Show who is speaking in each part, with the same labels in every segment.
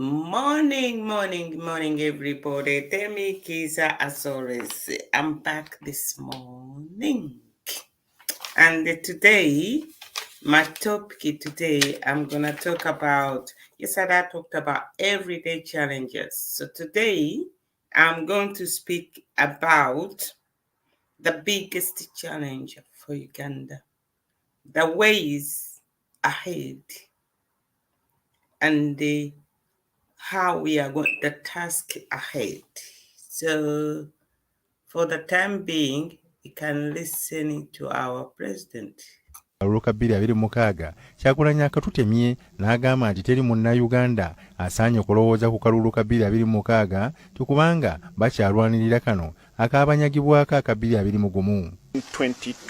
Speaker 1: Morning, everybody. Tell me, Kiza, as always, I'm back this morning. And today, my topic today, I'm going to talk about, yesterday I talked about everyday challenges. So today, I'm going to speak about the biggest challenge for Uganda, the ways ahead, and how we are going, the task ahead. So, for the time being, you can listen to our president.
Speaker 2: Luka 2026 Kyagulanyi akatutemye n'agamba nti teri munnayuganda asaanye okulowooza ku kalulu ka 2026 tukubanga bakyalwanirira kano akaabanyagibwako aka 2021.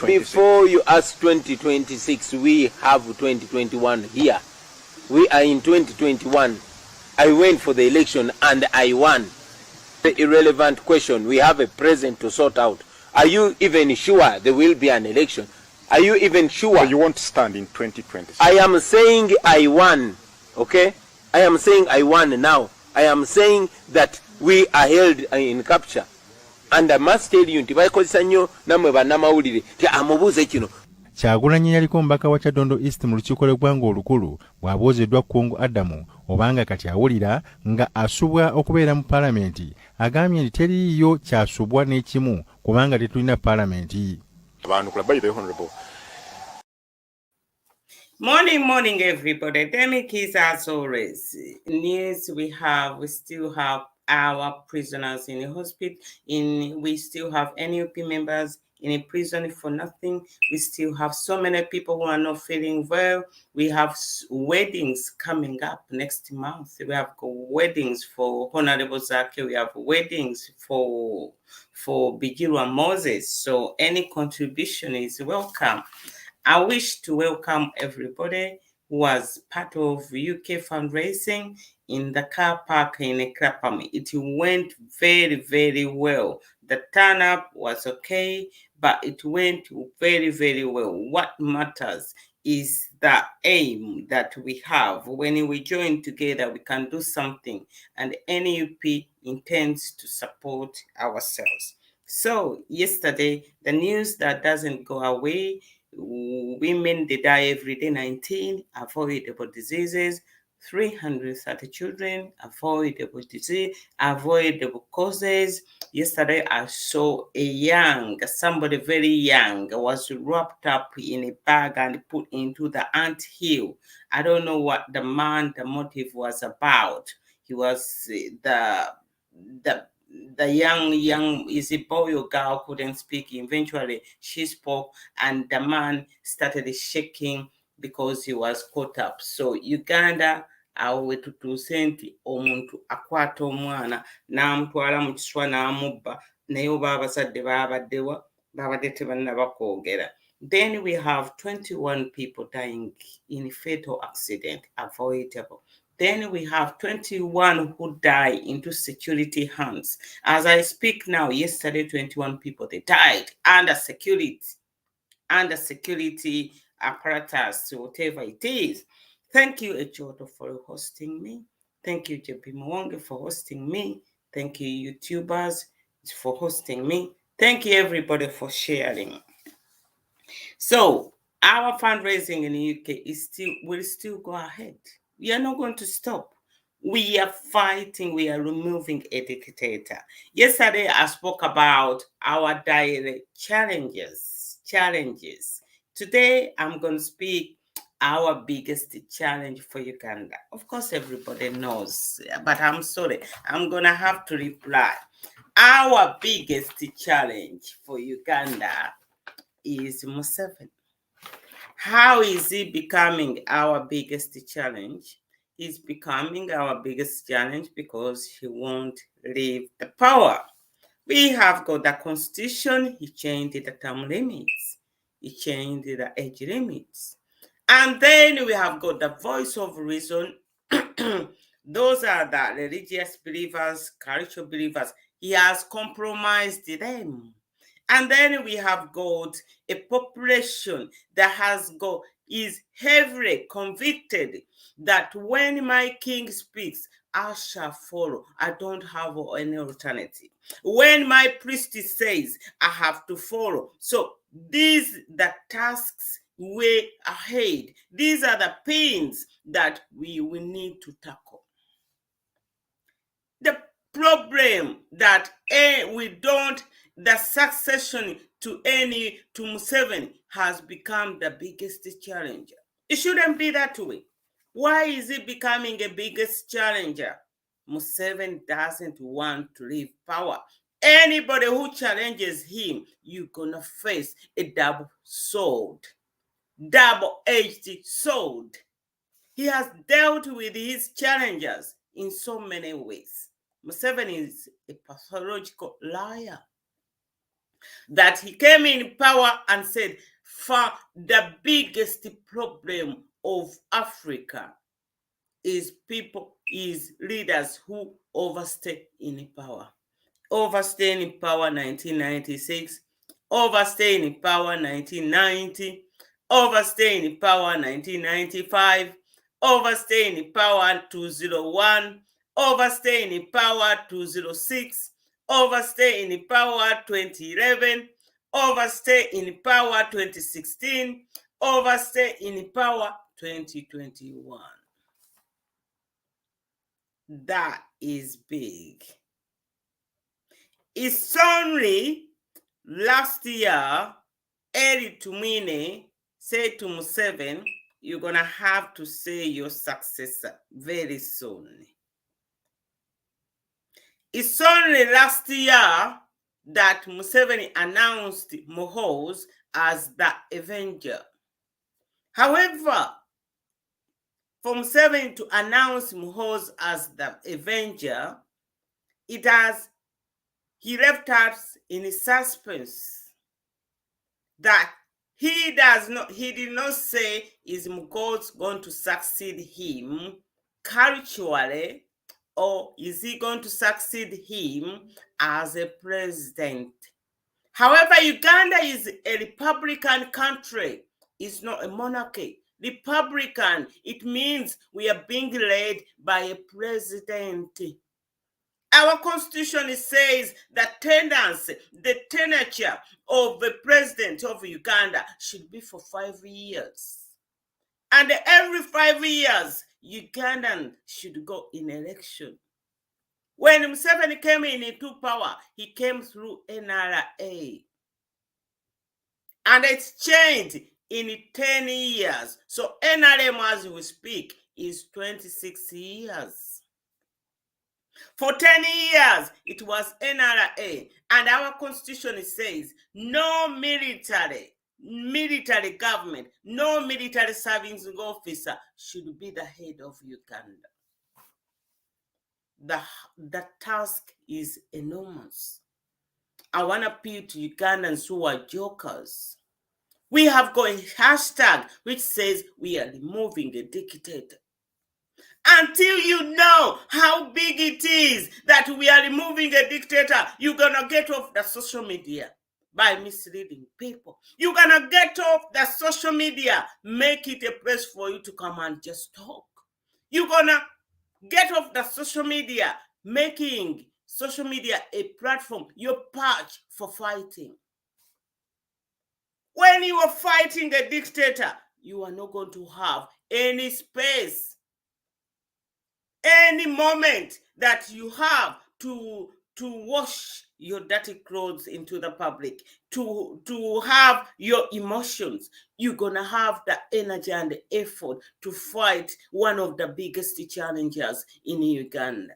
Speaker 3: Before you ask 2026, we have 2021 here. We are in 2021. I went for the election and I won. The irrelevant question, we have a president to sort out. Are you even sure there will be an election? Are you even sure?
Speaker 4: So you won't stand in 2026?
Speaker 3: I am saying I won, okay? I am saying I won now. I am saying that we are held in capture. And I must tell you, ntibakozesa nnyo namwe bannamawulire ti amubuuze kino.
Speaker 2: Kyagulanyi yaliko mbaka wa Kyadondo East mu lukiiko lw'eggwanga olukulu bw'abuuziddwa Kungu Adamu obanga kati awulira nga asubwa okubeera mu paalamenti. Agambye nti teriiyo kyasubwa n'ekimu kubanga tetulina paalamenti.
Speaker 1: Morning, everybody. Demic is as always. News we still have our prisoners in the hospital. We still have NUP members in a prison for nothing. We still have so many people who are not feeling well. We have weddings coming up next month. We have weddings for Honorable Zaki. We have weddings for Bigiru and Moses. So any contribution is welcome. I wish to welcome everybody who was part of UK fundraising in the car park in Ekrapami. It went very, very well. The turn-up was okay, but it went very, very well. What matters is the aim that we have. When we join together, we can do something, and NUP intends to support ourselves. So yesterday, the news that doesn't go away, women, they die every day, 19 avoidable diseases, 330 children, avoidable disease, avoidable causes. Yesterday, I saw somebody very young was wrapped up in a bag and put into the ant hill. I don't know what the motive was about. He was the young is a boy or girl couldn't speak. Eventually she spoke and the man started shaking because he was caught up. So Uganda awe tutuuse nti omuntu akwata omwana n'amutwala mu kiswa n'amubba naye oba abazadde babadde tebannabakwogera. Then we have 21 people dying in fatal accident, avoidable. Then we have 21 who die into security hands. As I speak now, yesterday 21 people, they died under security apparatus, whatever it is. Thank you, Ejodo, for hosting me. Thank you, JP Mwonge, for hosting me. Thank you, YouTubers, for hosting me. Thank you, everybody, for sharing. So our fundraising in the UK will still go ahead. We are not going to stop. We are fighting. We are removing a dictator. Yesterday, I spoke about our daily challenges. Today, I'm going to speak our biggest challenge for Uganda. Of course, everybody knows, but I'm sorry. I'm going to have to reply. Our biggest challenge for Uganda is Museveni. How is he becoming our biggest challenge? He's becoming our biggest challenge because he won't leave the power. We have got the constitution. He changed the term limits. He changed the age limits. And then we have got the voice of reason. Those are the religious believers, cultural believers. He has compromised them. And then we have got a population that has got is heavily convicted that when my king speaks, I shall follow. I don't have any alternative. When my priest says, I have to follow. So these the tasks way ahead. These are the pains that we need to tackle. The problem that the succession to Museveni has become the biggest challenge. It shouldn't be that way. Why is it becoming a biggest challenger? Museveni doesn't want to leave power. Anybody who challenges him, you're gonna face a double-edged sword. He has dealt with his challenges in so many ways. Museveni is a pathological liar. That he came in power and said, for the biggest problem of Africa is leaders who overstay in power. Overstaying in power 1996, overstaying in power 1990, overstaying in power 1995, overstaying in power 201, overstaying in power 206, overstaying in power 2011, overstay in power 2016, overstay in power 2021. That is big. It's only last year, Eri Tumwine said to Museveni, you're going to have to say your successor very soon. It's only last year that Museveni announced Muhoozi as the Avenger. However, for Museveni to announce Muhoozi as the Avenger, he left us in suspense that he did not say is Muhoozi going to succeed him culturally, or is he going to succeed him as a president. However, Uganda is a Republican country. It's not a monarchy. Republican, it means we are being led by a president. Our constitution says that the tenure of the president of Uganda should be for 5 years. And every 5 years, Ugandan should go in election. When Museveni came into power, he came through NRA. And it's changed in 10 years. So NRM, as we speak, is 26 years. For 10 years, it was NRA. And our constitution says no military government, no military serving officer should be the head of Uganda. The task is enormous. I want to appeal to Ugandans who are jokers. We have got a hashtag which says we are removing a dictator. Until you know how big it is that we are removing a dictator, you're going to get off the social media by misleading people. You're going to get off the social media, make it a place for you to come and just talk. You're going to get off the social media, making social media a platform, your patch for fighting. When you are fighting a dictator, you are not going to have any space, any moment that you have to wash your dirty clothes into the public, to have your emotions. You're going to have the energy and the effort to fight one of the biggest challenges in Uganda,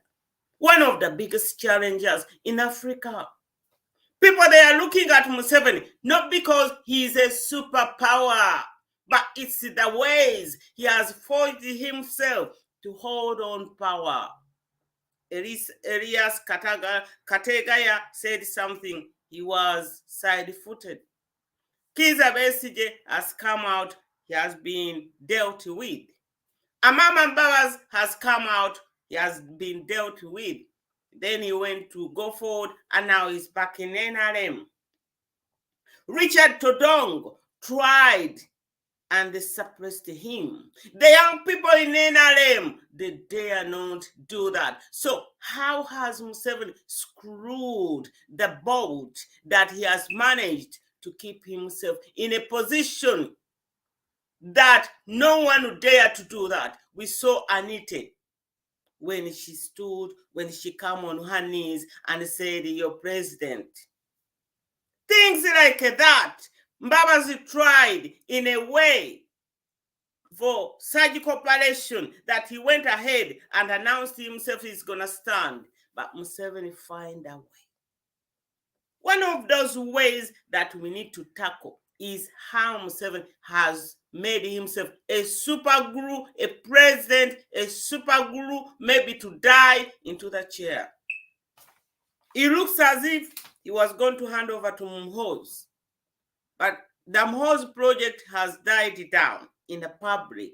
Speaker 1: one of the biggest challenges in Africa. People, they are looking at Museveni, not because he is a superpower, but it's the ways he has forged himself to hold on power. Elias Kategaya said something. He was side-footed. Kizza Besigye has come out. He has been dealt with. Amama Mbabazi has come out. He has been dealt with. Then he went to go forward, and now he's back in NRM. Richard Todong tried and they suppressed him. The young people in NRM, they dare not do that. So how has Museveni screwed the boat that he has managed to keep himself in a position that no one would dare to do that? We saw Anita when she came on her knees and said, "Your president." Things like that. Mbabazi tried in a way for surgical operation that he went ahead and announced himself he's going to stand. But Museveni find a way. One of those ways that we need to tackle is how Museveni has made himself a super guru, a president, a super guru, maybe to die into the chair. It looks as if he was going to hand over to Muhoozi. But the Muhoozi project has died down in the public.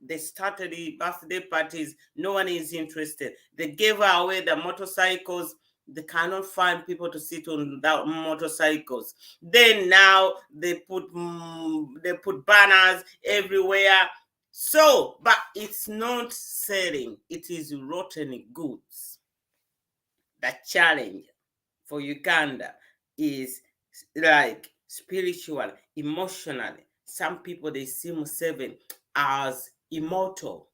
Speaker 1: They started the birthday parties. No one is interested. They gave away the motorcycles. They cannot find people to sit on the motorcycles. Then now they put banners everywhere. So, but it's not selling. It is rotten goods. The challenge for Uganda is like spiritual, emotionally. Some people, they see Museveni as immortal,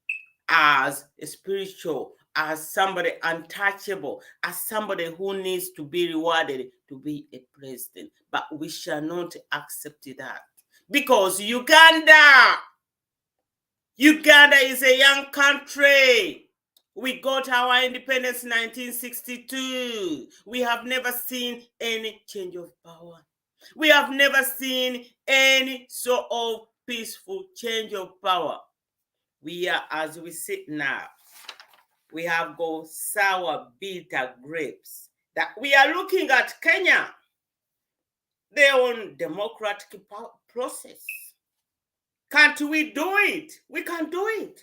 Speaker 1: as spiritual, as somebody untouchable, as somebody who needs to be rewarded to be a president. But we shall not accept that, because Uganda is a young country. We got our independence in 1962. We have never seen any change of power. We have never seen any sort of peaceful change of power. We are, as we sit now, we have got sour, bitter grapes. That we are looking at Kenya, their own democratic process. Can't we do it? We can do it.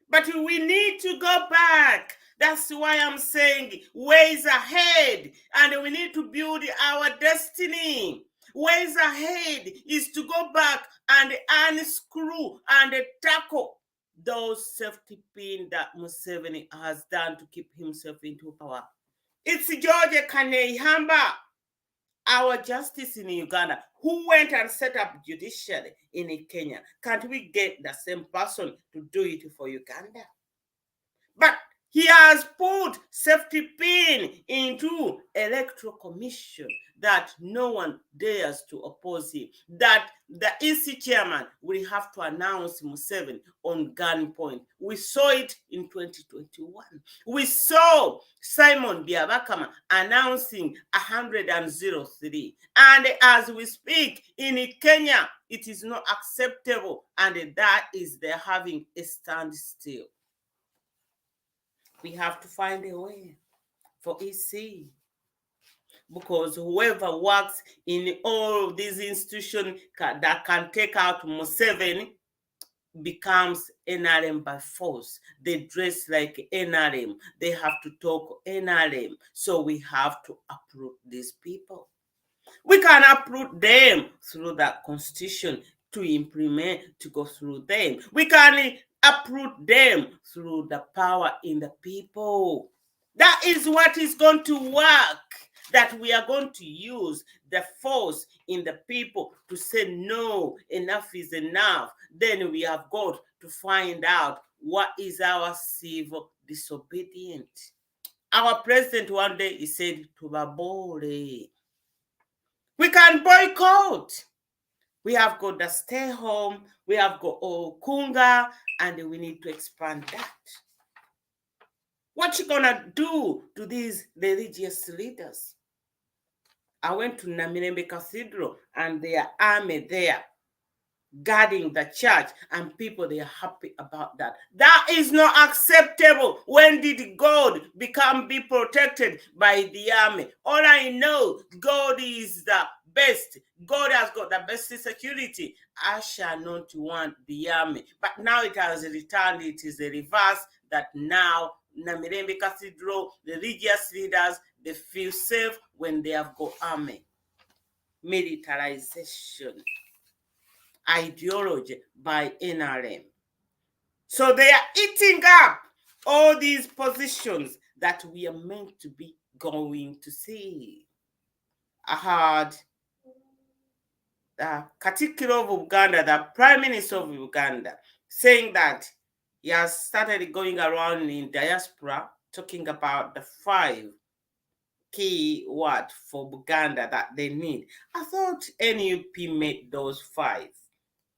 Speaker 1: But we need to go back. That's why I'm saying ways ahead, and we need to build our destiny. Ways ahead is to go back and unscrew and tackle those safety pins that Museveni has done to keep himself into power. It's George Kanehamba, our justice in Uganda, who went and set up judiciary in Kenya. Can't we get the same person to do it for Uganda? But he has put safety pin into electoral commission that no one dares to oppose him, that the EC chairman will have to announce Museveni on gunpoint. We saw it in 2021. We saw Simon Byabakama announcing 103. And as we speak in Kenya, it is not acceptable, and that is they're having a standstill. We have to find a way for EC, because whoever works in all of these institutions that can take out Museveni becomes NRM by force. They dress like NRM. They have to talk NRM. So we have to uproot these people. We can uproot them through that constitution to implement, to go through them. We can uproot them through the power in the people. That is what is going to work, that we are going to use the force in the people to say, no, enough is enough. Then we have got to find out what is our civil disobedience. Our president one day, he said, Tubabole. We can boycott. We have got the stay home, we have got Kunga, and we need to expand that. What you gonna do to these religious leaders? I went to Namirembe Cathedral and their army there guarding the church, and people, they are happy about that. That is not acceptable. When did God be protected by the army? All I know, God is the best. God has got the best security. I shall not want the army. But now it has returned. It is the reverse, that now Namirembe Cathedral, the religious leaders, they feel safe when they have got army. Militarization. ideology by NRM. So they are eating up all these positions that we are meant to be going to see. I heard the Katikkiro of Uganda, the Prime Minister of Uganda, saying that he has started going around in diaspora talking about the 5 key words for Uganda that they need. I thought NUP made those 5,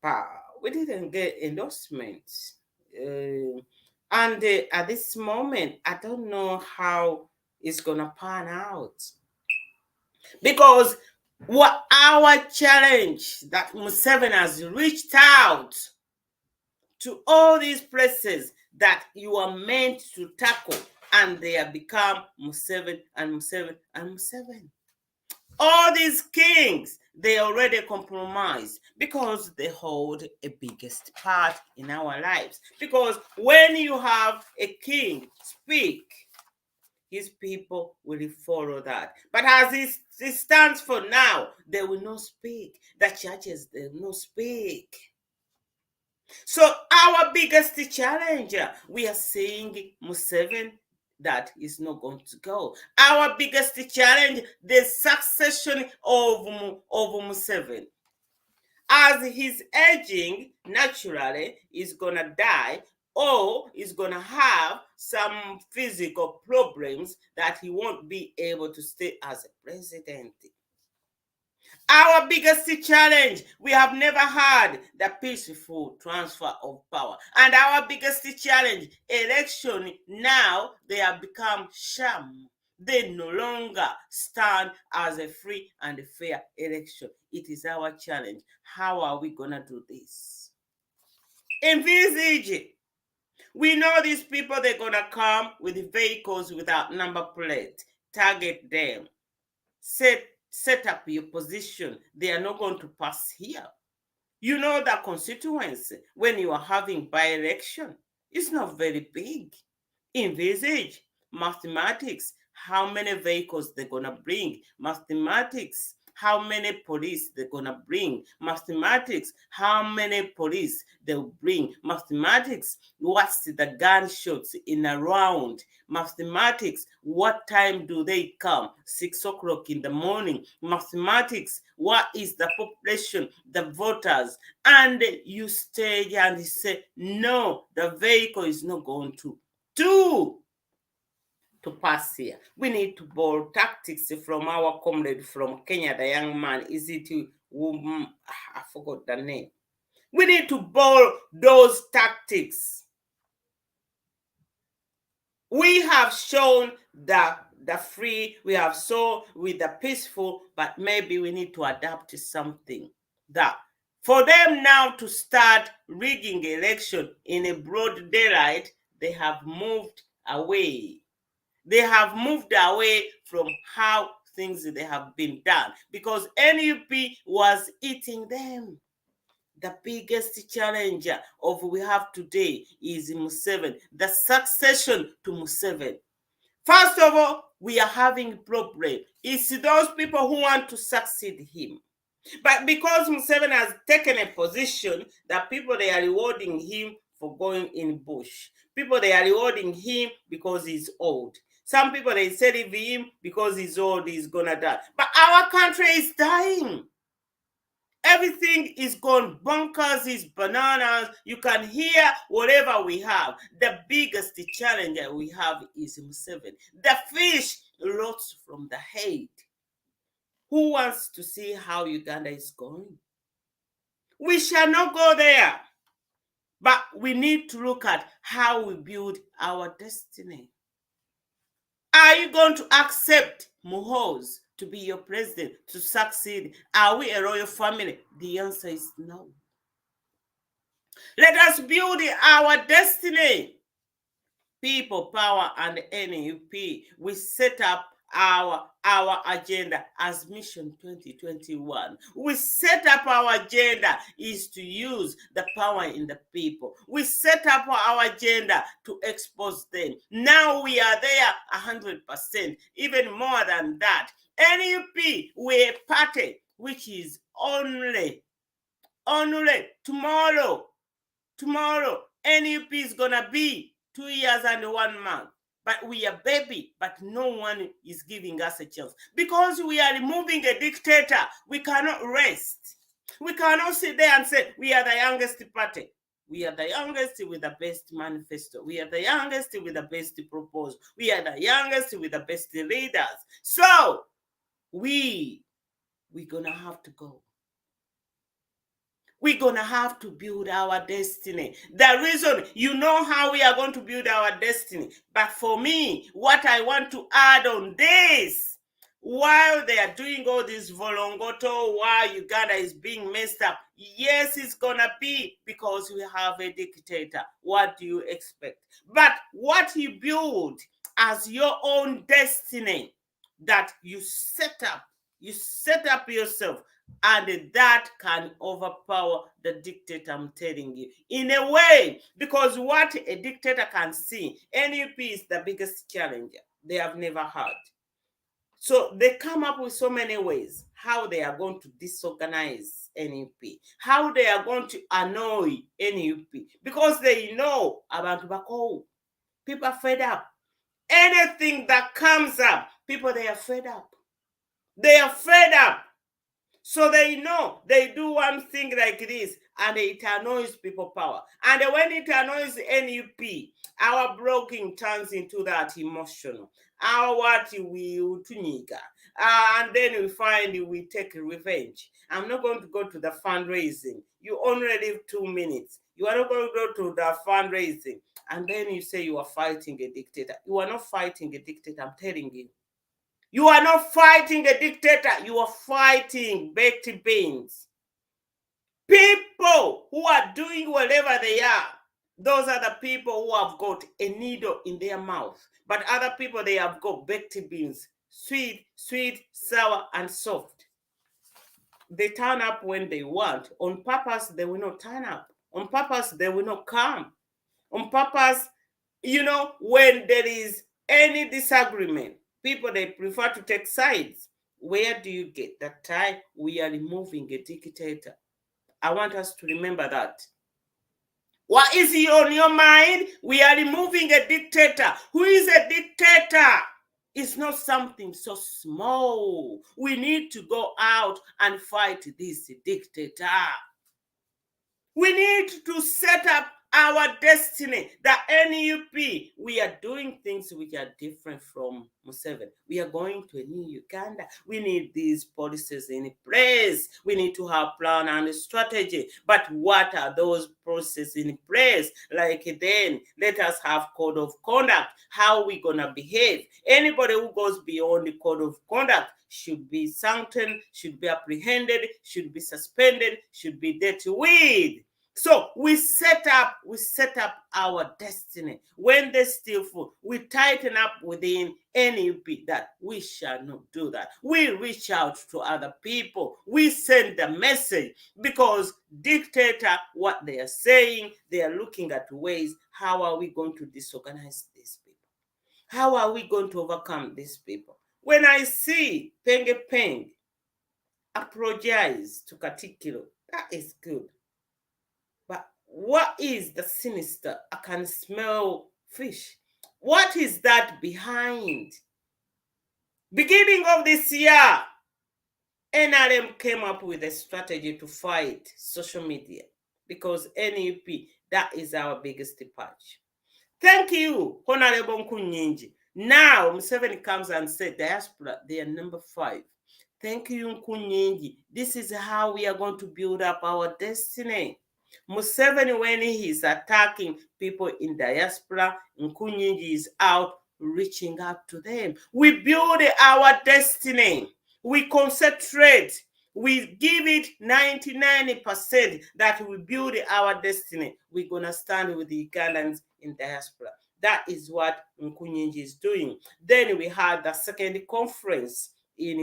Speaker 1: but we didn't get endorsements. And at this moment, I don't know how it's gonna pan out, because what our challenge that Museveni has reached out to all these places that you are meant to tackle, and they have become Museveni and Museveni and Museveni. All these kings, they already compromised because they hold a biggest part in our lives. Because when you have a king speak, his people will follow that. But as it stands for now, they will not speak. The churches, they will not speak. So our biggest challenge, we are seeing Museveni that is not going to go. Our biggest challenge, the succession of Museveni. As he's aging, naturally, he's gonna die, or he's gonna have some physical problems that he won't be able to stay as a president. Our biggest challenge, we have never had the peaceful transfer of power. And our biggest challenge, election, now they have become sham. They no longer stand as a free and fair election. It is our challenge. How are we going to do this? Envisage. We know these people, they're going to come with vehicles without number plate. Target them. Set up your position. They are not going to pass here. You know that constituency, when you are having by-election, it's not very big. Envisage mathematics, how many vehicles they're going to bring. Mathematics, how many police they're going to bring. Mathematics, how many police they'll bring. Mathematics, what's the gunshots in a round. Mathematics, what time do they come? 6 o'clock in the morning. Mathematics, what is the population, the voters? And you stay and say, no, the vehicle is not going to pass here. We need to borrow tactics from our comrade from Kenya, the young man. Is it I forgot the name. We need to borrow those tactics. We have shown the free, we have shown with the peaceful, but maybe we need to adapt to something. That for them now to start rigging election in a broad daylight, they have moved away. They have moved away from how things they have been done, because NUP was eating them. The biggest challenge of we have today is Museveni, the succession to Museveni. First of all, we are having problem. It's those people who want to succeed him. But because Museveni has taken a position, that people, they are rewarding him for going in bush. People, they are rewarding him because he's old. Some people, they say leave him because he's old, he's gonna die. But our country is dying. Everything is gone bonkers, is bananas. You can hear whatever we have. The biggest challenge that we have is Museveni. The fish rots from the head. Who wants to see how Uganda is going? We shall not go there. But we need to look at how we build our destiny. Are you going to accept Muhoozi to be your president, to succeed? Are we a royal family? The answer is no. Let us build our destiny. People, power, and NUP. We set up our agenda as Mission 2021. We set up our agenda is to use the power in the people. We set up our agenda to expose them. Now we are there 100%, even more than that. NUP, we're a party which is only Only tomorrow, NUP is gonna be 2 years and 1 month. But we are baby, but no one is giving us a chance. Because we are removing a dictator, we cannot rest. We cannot sit there and say, we are the youngest party. We are the youngest with the best manifesto. We are the youngest with the best proposal. We are the youngest with the best leaders. So, we're gonna have to go. We're going to have to build our destiny. The reason, you know how we are going to build our destiny. But for me, what I want to add on this, while they are doing all this volongoto, while Uganda is being messed up, yes, it's going to be because we have a dictator. What do you expect? But what you build as your own destiny, that you set up yourself, and that can overpower the dictator, I'm telling you. In a way, because what a dictator can see, NUP is the biggest challenger they have never had. So they come up with so many ways how they are going to disorganize NUP, how they are going to annoy NUP, because they know about Bako. People are fed up. Anything that comes up, people, they are fed up. They are fed up. So they know they do one thing like this and it annoys people power. And when it annoys NUP, our blocking turns into that emotional. Our what we utuniga. And then we find we take revenge. I'm not going to go to the fundraising. You only live 2 minutes. You are not going to go to the fundraising. And then you say you are fighting a dictator. You are not fighting a dictator, I'm telling you. You are not fighting a dictator. You are fighting baked beans. People who are doing whatever they are, those are the people who have got a needle in their mouth. But other people, they have got baked beans. Sweet, sour, and soft. They turn up when they want. On purpose, they will not turn up. On purpose, they will not come. On purpose, when there is any disagreement, people, they prefer to take sides. Where do you get that time? We are removing a dictator. I want us to remember that. What is on your mind? We are removing a dictator. Who is a dictator? It's not something so small. We need to go out and fight this dictator. We need to set up our destiny. The NUP, we are doing things which are different from Museveni. We are going to a new Uganda. We need these policies in place. We need to have plan and strategy. But what are those processes in place? Like then, let us have code of conduct. How are we going to behave? Anybody who goes beyond the code of conduct should be sanctioned, should be apprehended, should be suspended, should be dealt with. So we set up our destiny. When they steal food, we tighten up within NUP that we shall not do that. We reach out to other people. We send the message, because dictator, what they are saying, they are looking at ways, how are we going to disorganize these people? How are we going to overcome these people? When I see Peng apologize to Katikilo, that is good. But what is the sinister? I can smell fish. What is that behind? Beginning of this year, NRM came up with a strategy to fight social media, because NUP, that is our biggest patch. Thank you, Honorable Nkunyinji. Now, Museveni comes and said, diaspora, they are number 5. Thank you, Nkunyinji. This is how we are going to build up our destiny. Museveni, when he is attacking people in diaspora, Nkunyinji is out reaching out to them. We build our destiny. We concentrate. We give it 99% that we build our destiny. We're going to stand with the Ugandans in diaspora. That is what Nkunyinji is doing. Then we had the second conference in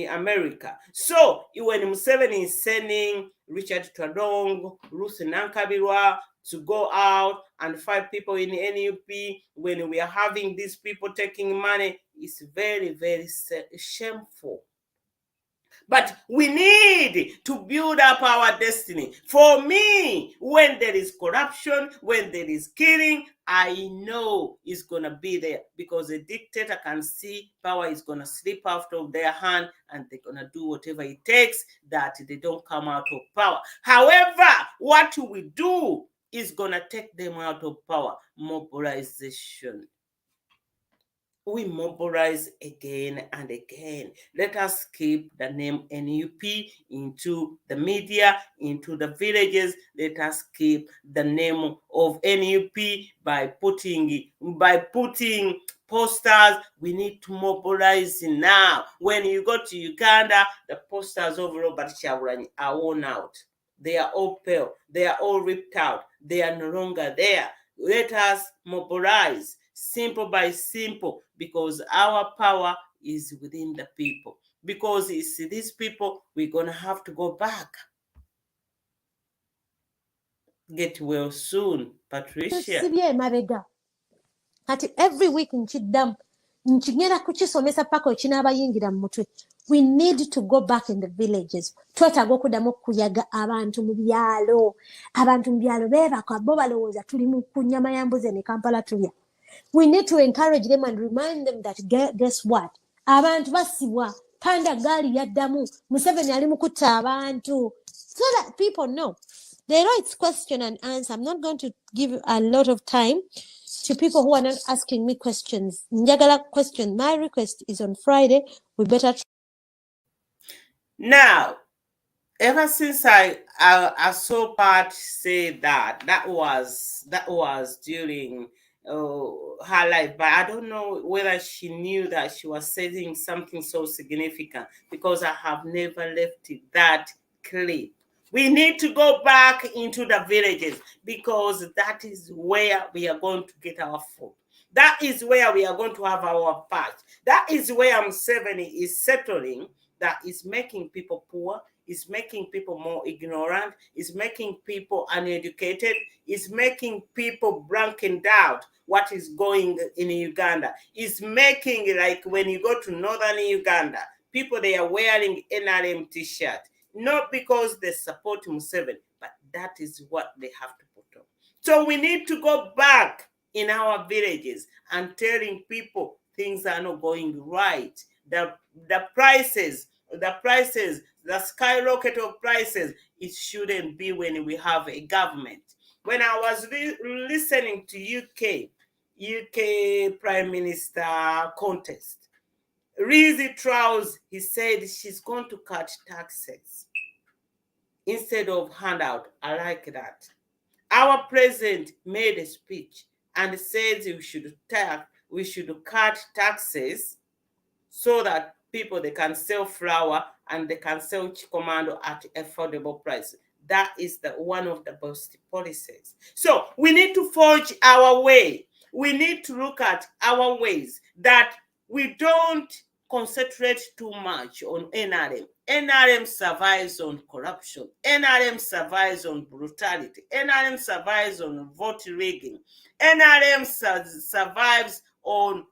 Speaker 1: America. So when Museveni is sending Richard Twadong, Ruth Nankabirwa to go out and fight people in NUP, when we are having these people taking money, it's very, very shameful. But we need to build up our destiny. For me, when there is corruption, when there is killing, I know it's going to be there, because a dictator can see power is going to slip out of their hand, and they're going to do whatever it takes that they don't come out of power. However, what we do is going to take them out of power. Mobilization. We mobilize again and again. Let us keep the name NUP into the media, into the villages. Let us keep the name of NUP by putting posters. We need to mobilize now. When you go to Uganda, the posters of Robert Kyagulanyi are worn out. They are all pale. They are all ripped out. They are no longer there. Let us mobilize, simple by simple, because our power is within the people. Because it's these people we're going to have to go back. Get well soon, Patricia.
Speaker 5: Kati every week nkiddamu nkigenda kukisomesa paka okinaabayingira mu mutwe. We need to go back in the villages. Twetaaga okuddamu okuyaga abantu mu byalo. Abantu mu byalo beebaka bo balowooza tuli mu kunyama ya mbuzi ne Kampala tulya. We need to encourage them and remind them that guess what? Abantu basibwa, panda gaali yaddamu, Museveni ali mu kutta abantu. So that people know. They know it's question and answer. I'm not going to give a lot of time to people who are not asking me questions. Njagala question. My request is on Friday. We better.
Speaker 1: Now, ever since I saw Pat say that was during her life, but I don't know whether she knew that she was saying something so significant, because I have never left that clip. We need to go back into the villages, because that is where we are going to get our food. That is where we are going to have our patch. That is where Museveni is settling. That is making people poor, is making people more ignorant, is making people uneducated, is making people blanking out what is going in Uganda. Is making, like when you go to northern Uganda, people, they are wearing NRM t-shirt, not because they support Museveni, but that is what they have to put on. So we need to go back in our villages and telling people things are not going right. The prices, the skyrocket of prices, it shouldn't be when we have a government. When I was listening to UK Prime Minister contest, Rishi Truss, he said she's going to cut taxes instead of handout. I like that. Our president made a speech and says we should cut taxes so that people, they can sell flour and they can sell chikomando at affordable price. That is one of the best policies. So we need to forge our way. We need to look at our ways that we don't concentrate too much on NRM. NRM survives on corruption. NRM survives on brutality. NRM survives on vote rigging. NRM survives on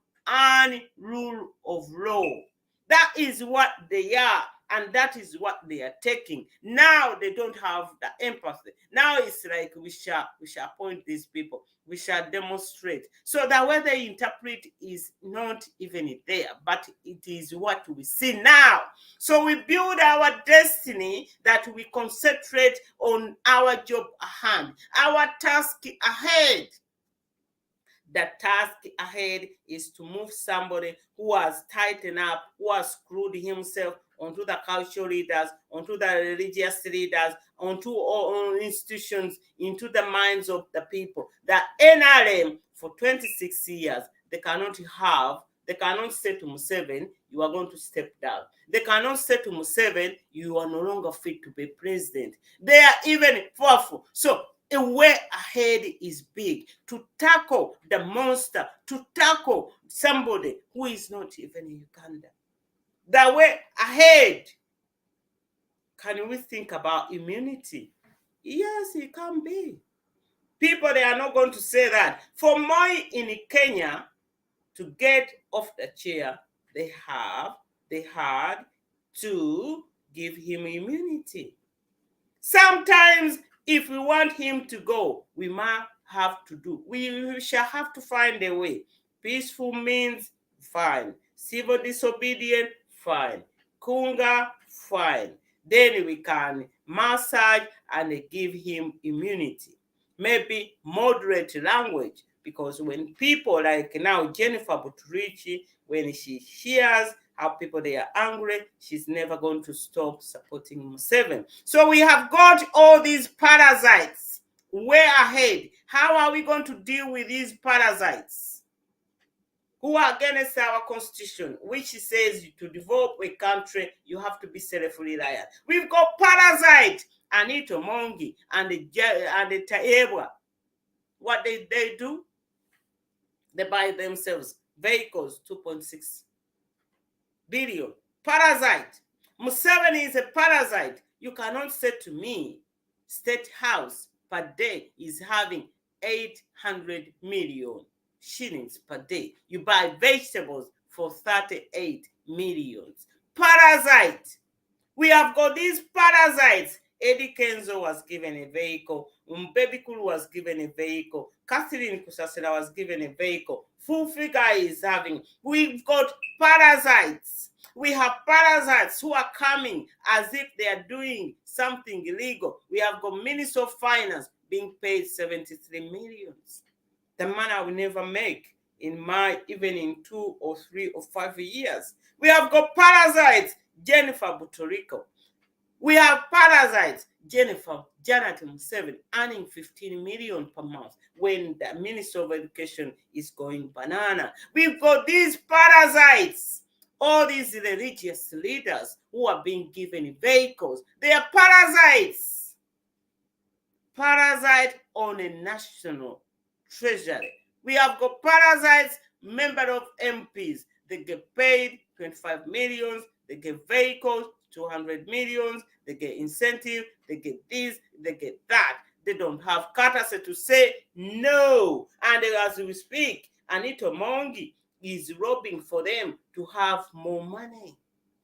Speaker 1: rule of law. That is what they are, and that is what they are taking. Now they don't have the empathy. Now it's like we shall appoint these people. We shall demonstrate. So that way they interpret is not even there, but it is what we see now. So we build our destiny, that we concentrate on our job at hand, our task ahead. The task ahead is to move somebody who has tightened up, who has screwed himself onto the cultural leaders, onto the religious leaders, onto all institutions, into the minds of the people. The NRM, for 26 years, they cannot say to Museveni, you are going to step down. They cannot say to Museveni, you are no longer fit to be president. They are even powerful. So a way ahead is big, to tackle the monster, to tackle somebody who is not even in Uganda. The way ahead, can we think about immunity? Yes, it can be. People, they are not going to say that. For Moi in Kenya to get off the chair, they had to give him immunity. Sometimes, if we want him to go, we shall have to find a way. Peaceful means fine. Civil disobedience, fine. Kunga, fine. Then we can massage and give him immunity. Maybe moderate language, because when people like now Jennifer Buttigieg, when she hears how people they are angry, she's never going to stop supporting Museveni. So we have got all these parasites way ahead. How are we going to deal with these parasites who are against our constitution, which says to develop a country, you have to be self-reliant? We've got parasites, Anita Mongi and the Taebwa. What they do? They buy themselves vehicles, 2.6 billion. Parasite. Museveni is a parasite. You cannot say to me, State House per day is having 800 million shillings per day. You buy vegetables for 38 million. Parasite. We have got these parasites. Eddie Kenzo was given a vehicle. Baby Kulu was given a vehicle. Catherine Kusasela was given a vehicle. Full figure is having. We've got parasites. We have parasites who are coming as if they are doing something illegal. We have got Minister of Finance being paid 73 million. The money I will never make even in 2 or 3 or 5 years. We have got parasites. Jennifer Butorico. We have parasites. Jennifer Janet Museveni earning 15 million per month when the Minister of Education is going banana. We've got these parasites. All these religious leaders who are being given vehicles. They are parasites. Parasite on a national treasury. We have got parasites, member of MPs. They get paid 25 millions. They get vehicles, 200 millions. They get incentive. They get this. They get that. They don't have courtesy to say no. And as we speak, Anita Mongi is robbing for them to have more money.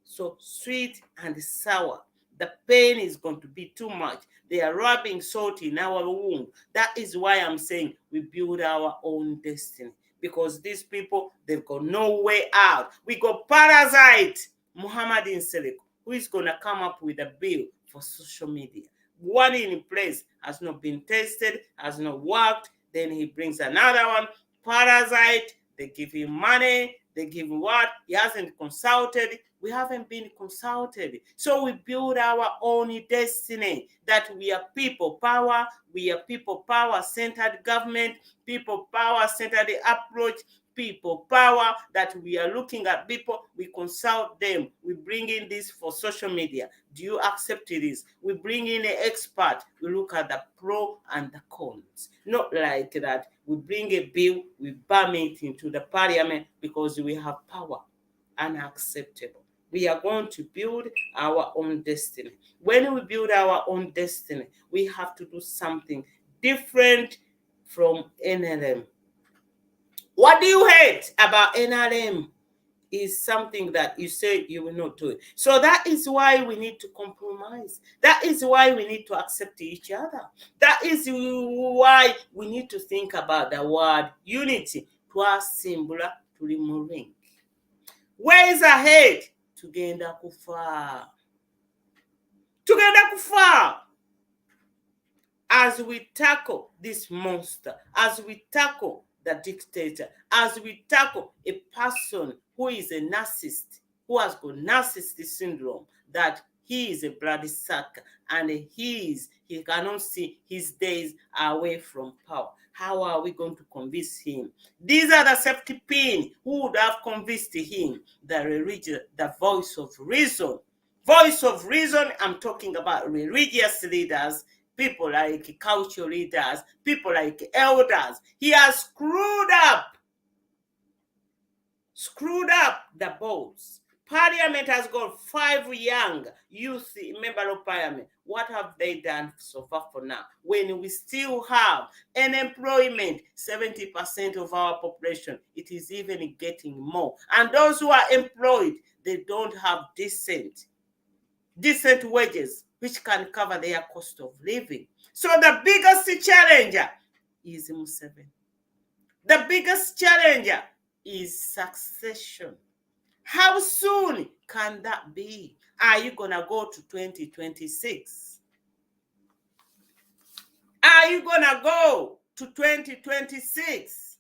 Speaker 1: So sweet and sour. The pain is going to be too much. They are rubbing salt in our womb. That is why I'm saying we build our own destiny. Because these people, they've got no way out. We got parasite Muhammad Inseleko, who is going to come up with a bill for social media. One in place has not been tested, has not worked. Then he brings another one. Parasite, they give him money. They give him what? He hasn't consulted. We haven't been consulted. So we build our own destiny, that we are people power. We are people power-centered government, people power-centered approach, people power, that we are looking at people, we consult them, we bring in this for social media. Do you accept this? We bring in an expert, we look at the pro and the cons. Not like that. We bring a bill, we bam it into the parliament because we have power. Unacceptable. We are going to build our own destiny. When we build our own destiny, we have to do something different from NLM. What do you hate about NRM is something that you say you will not do it. So that is why we need to compromise. That is why we need to accept each other. That is why we need to think about the word unity. Twasimbula tuli mu ring. Ways ahead. Tugenda kufa. Tugenda kufa. As we tackle this monster, as we tackle the dictator, as we tackle a person who is a narcissist, who has got narcissistic syndrome, that he is a bloody sucker and he cannot see his days away from power. How are we going to convince him? These are the safety pin who would have convinced him, the religion, the voice of reason. Voice of reason, I'm talking about religious leaders, people like cultural leaders, people like elders. He has screwed up the balls. Parliament has got 5 young youth members of parliament. What have they done so far for now? When we still have unemployment, 70% of our population, it is even getting more. And those who are employed, they don't have decent decent wages, which can cover their cost of living. So the biggest challenger is Museveni. The biggest challenger is succession. How soon can that be? Are you going to go to 2026? Are you going to go to 2026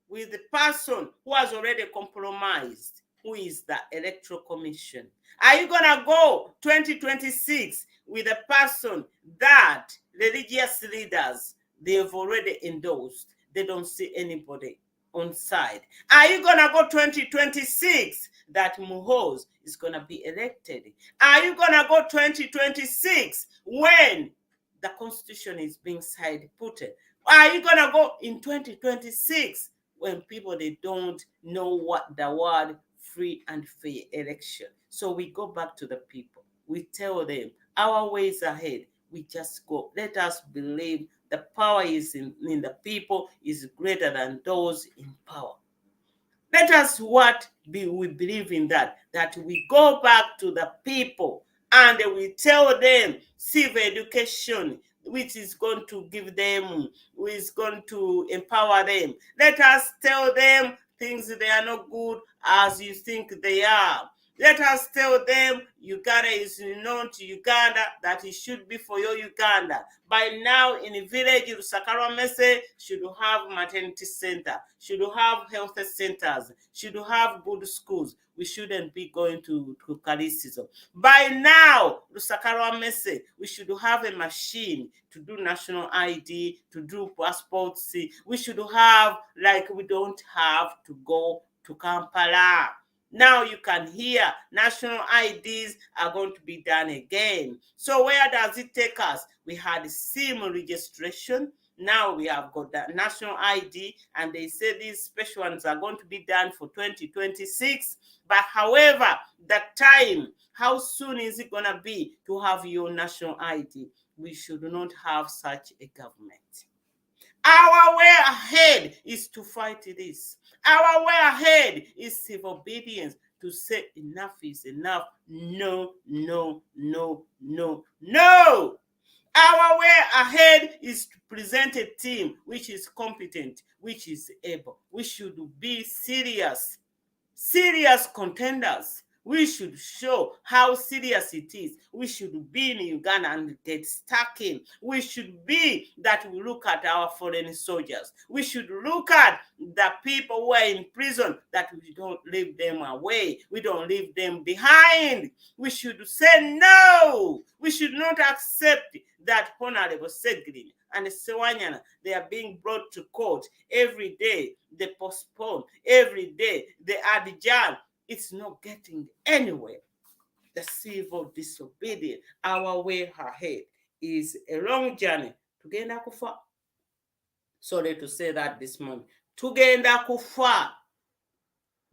Speaker 1: with the person who has already compromised, who is the Electoral Commission? Are you going to go 2026 with a person that religious leaders, they've already endorsed? They don't see anybody on side. Are you going to go 2026 that Muhoz is going to be elected? Are you going to go 2026 when the constitution is being side putted? Are you going to go in 2026 when people, they don't know what the word free and fair election? So we go back to the people. We tell them our ways ahead. We just go. Let us believe the power is in the people, is greater than those in power. Let us we believe in that we go back to the people and we tell them civil education, which is going to give them, which is going to empower them. Let us tell them things they are not good as you think they are. Let us tell them Uganda is not Uganda that it should be for your Uganda. By now, in a village, Rusakara Mese should have maternity center, should have health centers, should have good schools. We shouldn't be going to Kalisism. By now, Rusakara Mese, we should have a machine to do national ID, to do passports. We should have, like, we don't have to go to Kampala. Now you can hear national IDs are going to be done again. So where does it take us? We had SIM registration. Now we have got the national ID, and they say these special ones are going to be done for 2026. But however, the time, how soon is it going to be to have your national ID? We should not have such a government. Our way ahead is to fight this. Our way ahead is civil obedience, to say enough is enough. No, no, no, no, no. Our way ahead is to present a team which is competent, which is able. We should be serious contenders. We should show how serious it is. We should be in Uganda and get stuck in. We should be that we look at our foreign soldiers. We should look at the people who are in prison, that we don't leave them away. We don't leave them behind. We should say no. We should not accept that Honorable Seglin and Sewanyana, they are being brought to court every day. They postpone every day. They adjourn. It's not getting anywhere. The civil disobedience, our way ahead is a long journey. Tugenda kufa. Sorry to say that this morning. Tugenda kufa.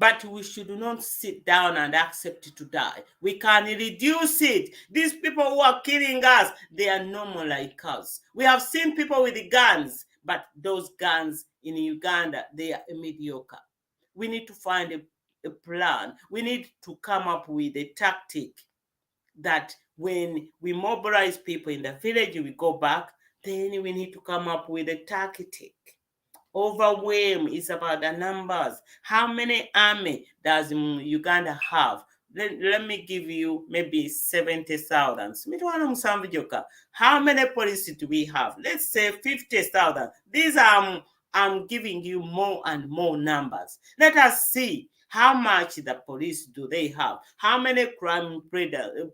Speaker 1: But we should not sit down and accept to die. We can reduce it. These people who are killing us, they are normal like us. We have seen people with guns, but those guns in Uganda, they are mediocre. We need to find a plan. We need to come up with a tactic that when we mobilize people in the village, we go back, then we need to come up with a tactic. Overwhelm is about the numbers. How many army does Uganda have? Let me give you maybe 70,000. How many police do we have? Let's say 50,000. These are, I'm giving you more and more numbers. Let us see how much the police do they have. How many crime preventers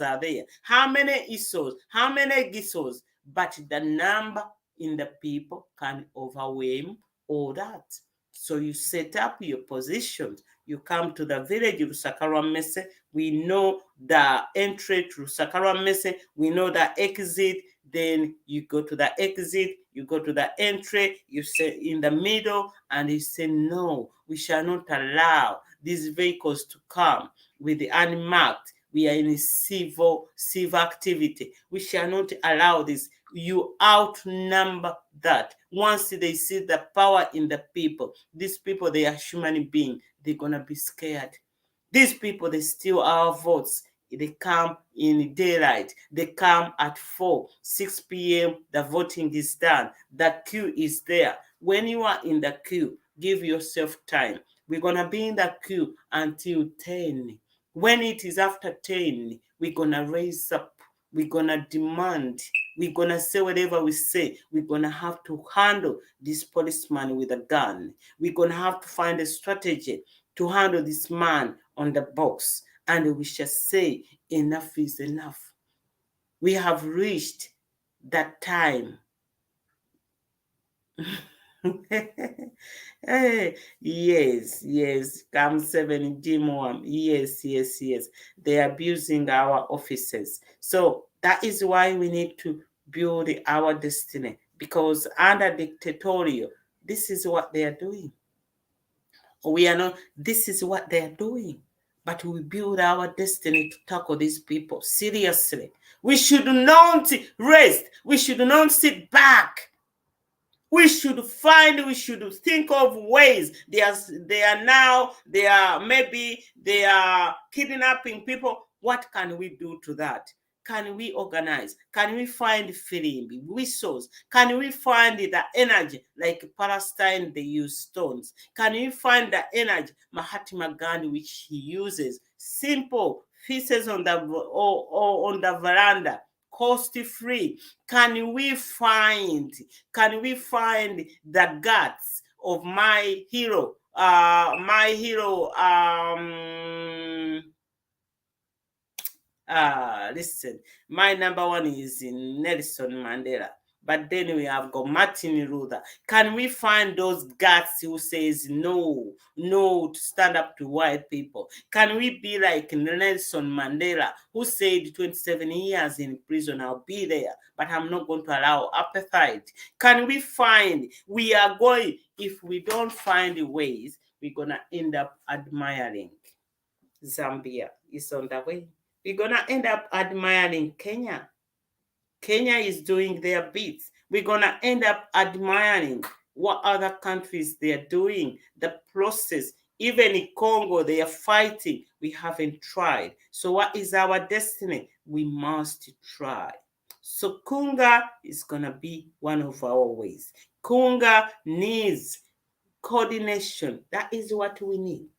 Speaker 1: are there? How many ISOs? How many GISOs? But the number in the people can overwhelm all that. So you set up your positions. You come to the village of Rusakara Mese. We know the entry to Rusakara Mese. We know the exit. Then you go to the exit. You go to the entry. You say in the middle, and you say, no, we shall not allow these vehicles to come with the unmarked. We are in civil activity. We shall not allow this. You outnumber that. Once they see the power in the people, these people, they are human beings. They're going to be scared. These people, they steal our votes. They come in daylight. They come at 4, 6 p.m. The voting is done. The queue is there. When you are in the queue, give yourself time. We're going to be in the queue until 10. When it is after 10, we're going to raise up. We're going to demand. We're going to say whatever we say. We're going to have to handle this policeman with a gun. We're going to have to find a strategy to handle this man on the box. And we shall say, enough is enough. We have reached that time. Yes, come 7 Jim. Yes. They're abusing our officers. So that is why we need to build our destiny, because under dictatorial, this is what they are doing. We are not, this is what they are doing. But we build our destiny to tackle these people seriously. We should not rest. We should not sit back. We should think of ways. They are kidnapping people. What can we do to that? Can we organize? Can we find feeling whistles? Can we find the energy like Palestine, they use stones? Can we find the energy Mahatma Gandhi, which he uses simple pieces on the veranda, cost free? Can we find the guts of my hero? Listen, my number one is in Nelson Mandela, but then we have got Martin Luther. Can we find those guts who says no to stand up to white people? Can we be like Nelson Mandela, who said 27 years in prison, I'll be there, but I'm not going to allow apartheid? Can we find, if we don't find ways, we're going to end up admiring Zambia is on the way. We're going to end up admiring Kenya. Kenya is doing their bits. We're going to end up admiring what other countries they are doing, the process. Even in Congo, they are fighting. We haven't tried. So what is our destiny? We must try. So Kunga is going to be one of our ways. Kunga needs coordination. That is what we need.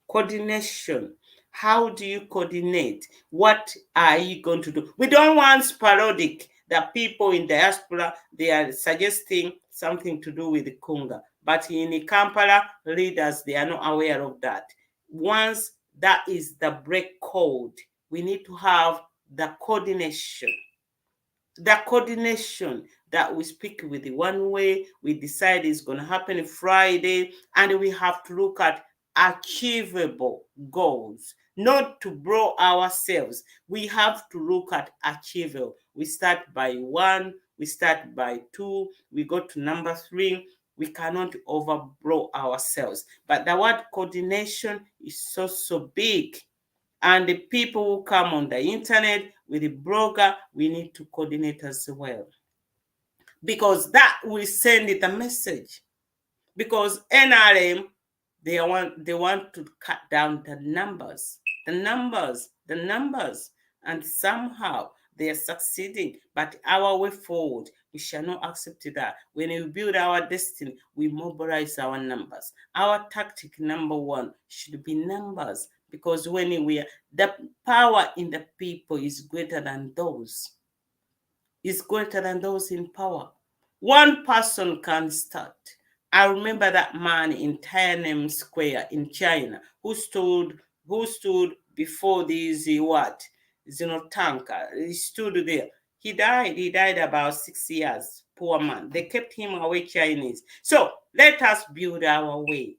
Speaker 1: Coordination. How do you coordinate? What are you going to do? We don't want sporadic. The people in diaspora, they are suggesting something to do with the Kunga. But in Kampala, leaders, they are not aware of that. Once that is the break code, we need to have the coordination. The coordination that we speak with the one way, we decide is going to happen Friday, and we have to look at achievable goals, not to blow ourselves. We have to look at achievable. We start by 1, we start by 2, we go to number 3. We cannot overblow ourselves. But the word coordination is so big. And the people who come on the internet with the blogger, we need to coordinate as well. Because that will send it a message. Because NRM, they want to cut down the numbers. And somehow they are succeeding. But our way forward, we shall not accept that. When we build our destiny, we mobilize our numbers. Our tactic number 1 should be numbers. Because when the power in the people is greater than those. Is greater than those in power. One person can start. I remember that man in Tiananmen Square in China who stood before these tanker. He stood there. He died about 6 years. Poor man. They kept him away, Chinese. So let us build our way.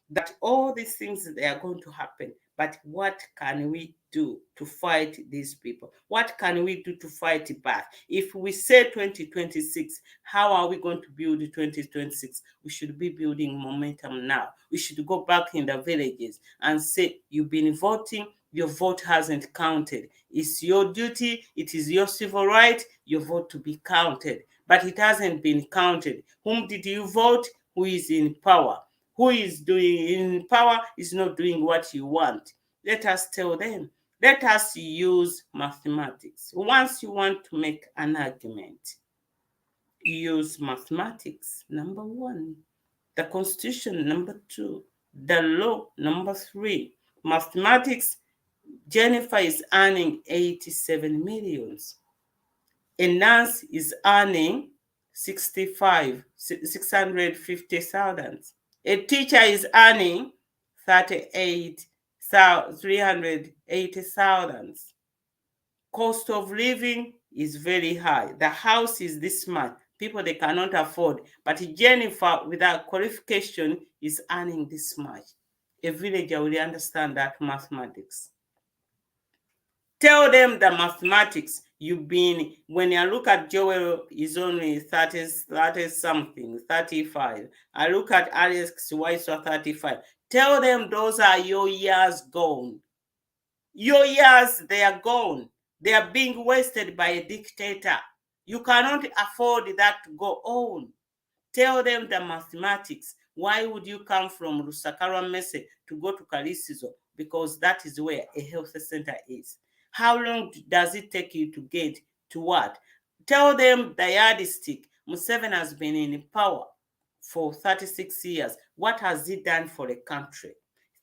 Speaker 1: That all these things, they are going to happen. But what can we do to fight these people? What can we do to fight back? If we say 2026, how are we going to build 2026? We should be building momentum now. We should go back in the villages and say, you've been voting, your vote hasn't counted. It's your duty, it is your civil right, your vote to be counted. But it hasn't been counted. Whom did you vote? Who is in power? who is doing in power is not doing what you want. Let us tell them. Let us use mathematics. Once you want to make an argument, use mathematics, number one. The Constitution, number two. The law, number three. Mathematics, Jennifer is earning 87 millions. A nurse is earning 650,000. A teacher is earning 380,000. Cost of living is very high. The house is this much. People, they cannot afford. But Jennifer, without qualification, is earning this much. A villager will understand that mathematics. Tell them the mathematics. When you look at Joel, is only 30 something, 35. I look at Alex White, 35. Tell them those are your years gone. Your years, they are gone. They are being wasted by a dictator. You cannot afford that to go on. Tell them the mathematics. Why would you come from Lusakara Mese to go to Kalisizo? Because that is where a health center is. How long does it take you to get to what? Tell them the yardstick. Museveni has been in power for 36 years. What has he done for the country?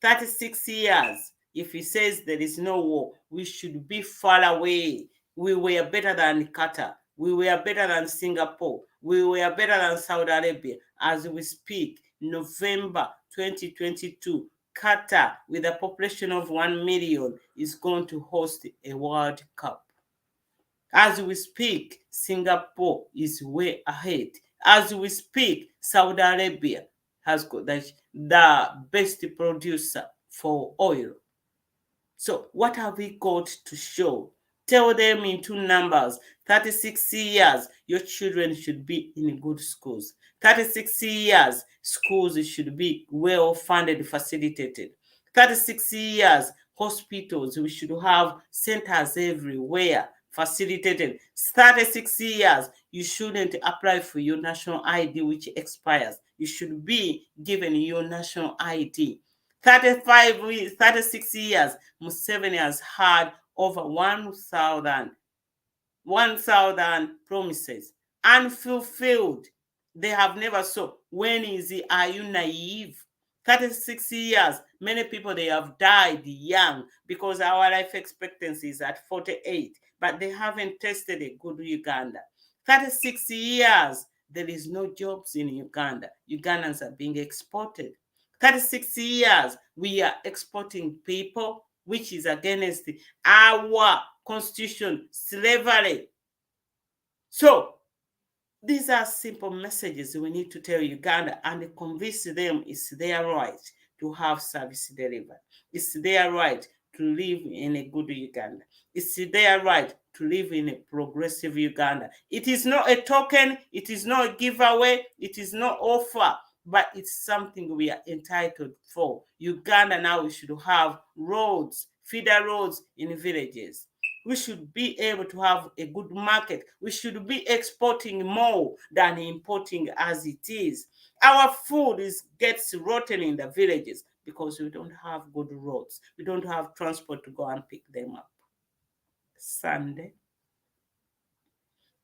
Speaker 1: 36 years. If he says there is no war, we should be far away. We were better than Qatar. We were better than Singapore. We were better than Saudi Arabia. As we speak, November 2022, Qatar, with a population of 1 million, is going to host a World Cup. As we speak, Singapore is way ahead. As we speak, Saudi Arabia has got the best producer for oil. So what have we got to show? Tell them in two numbers. 36 years, your children should be in good schools. 36 years, schools should be well-funded, facilitated. 36 years, hospitals, we should have centers everywhere, facilitated. 36 years, you shouldn't apply for your national ID, which expires. You should be given your national ID. 36 years, Museveni has had over 1,000 promises unfulfilled. They have never saw. When is it? Are you naive? 36 years, many people, they have died young because our life expectancy is at 48, but they haven't tested a good Uganda. 36 years, there is no jobs in Uganda. Ugandans are being exported. 36 years, we are exporting people, which is against our constitution, slavery. So these are simple messages we need to tell Uganda and convince them it's their right to have service delivered. It's their right to live in a good Uganda. It's their right to live in a progressive Uganda. It is not a token, it is not a giveaway, it is not offer, but it's something we are entitled for. Uganda now, we should have roads, feeder roads in villages. We should be able to have a good market. We should be exporting more than importing as it is. Our food gets rotten in the villages because we don't have good roads. We don't have transport to go and pick them up. Sunday,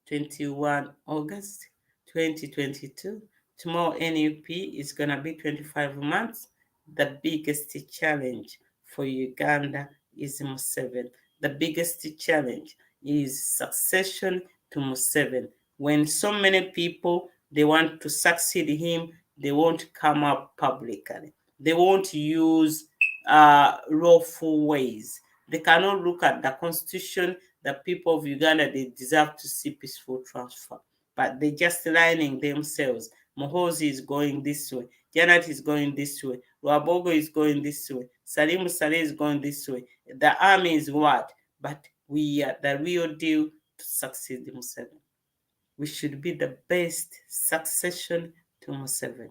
Speaker 1: 21 August 2022. Tomorrow NUP is going to be 25 months. The biggest challenge for Uganda is Museveni. The biggest challenge is succession to Museveni. When so many people, they want to succeed him, they won't come up publicly. They won't use lawful ways. They cannot look at the constitution. The people of Uganda, they deserve to see peaceful transfer. But they're just lining themselves. Mohozi is going this way. Janet is going this way. Wabogo is going this way. Salim Saleh is going this way. The army is what? But we are the real deal to succeed Museveni. We should be the best succession to Museveni.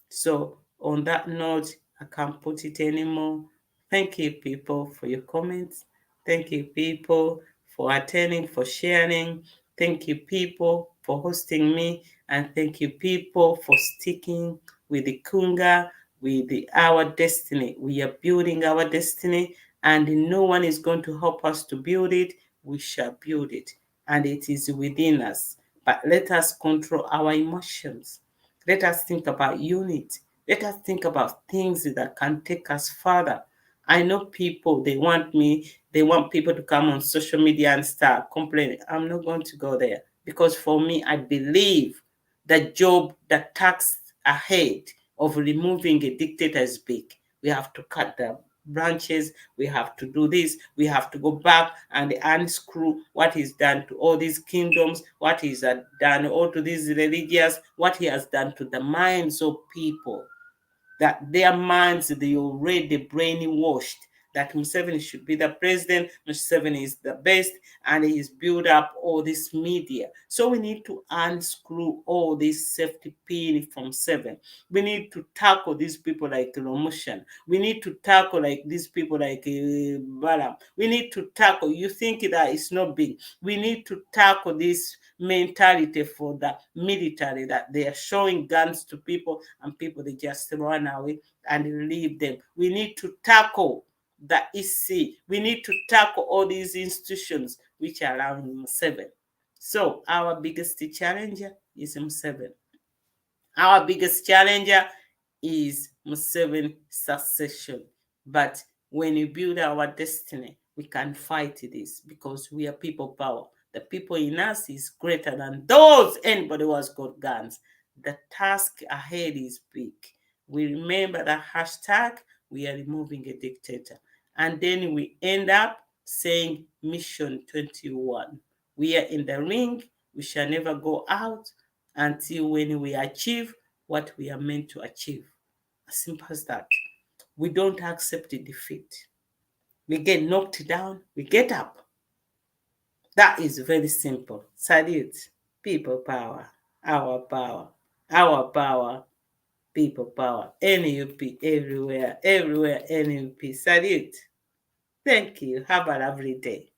Speaker 1: So on that note, I can't put it anymore. Thank you, people, for your comments. Thank you, people, for attending, for sharing. Thank you, people, for hosting me. And thank you, people, for sticking with the Kunga, with our destiny. We are building our destiny, and no one is going to help us to build it. We shall build it, and it is within us. But let us control our emotions. Let us think about unity. Let us think about things that can take us further. I know people, they want people to come on social media and start complaining. I'm not going to go there, because for me, I believe that job, the task ahead of removing a dictator is big. We have to cut the branches, we have to do this, we have to go back and unscrew what is done to all these kingdoms, what is done all to these religious, what he has done to the minds of people, that their minds, they already brainwashed that Museveni should be the president, Museveni is the best, and he's built up all this media. So we need to unscrew all this safety pin from Seven. We need to tackle these people like Romushan. We need to tackle like these people like Balam. We need to tackle, you think that it's not big. We need to tackle this mentality for the military, that they are showing guns to people and people, they just run away and leave them. We need to tackle the EC. We need to tackle all these institutions which are around Museveni. So our biggest challenger is Museveni. Our biggest challenger is Museveni succession. But when we build our destiny, we can fight this, because we are people power. The people in us is greater than those anybody who has got guns. The task ahead is big. We remember the hashtag, we are removing a dictator. And then we end up saying mission 21. We are in the ring, we shall never go out until when we achieve what we are meant to achieve. As simple as that. We don't accept defeat. We get knocked down, we get up. That is very simple. Salute. People power. Our power. Our power. People power. NUP everywhere. Everywhere NUP. Salute. Thank you. Have a lovely day.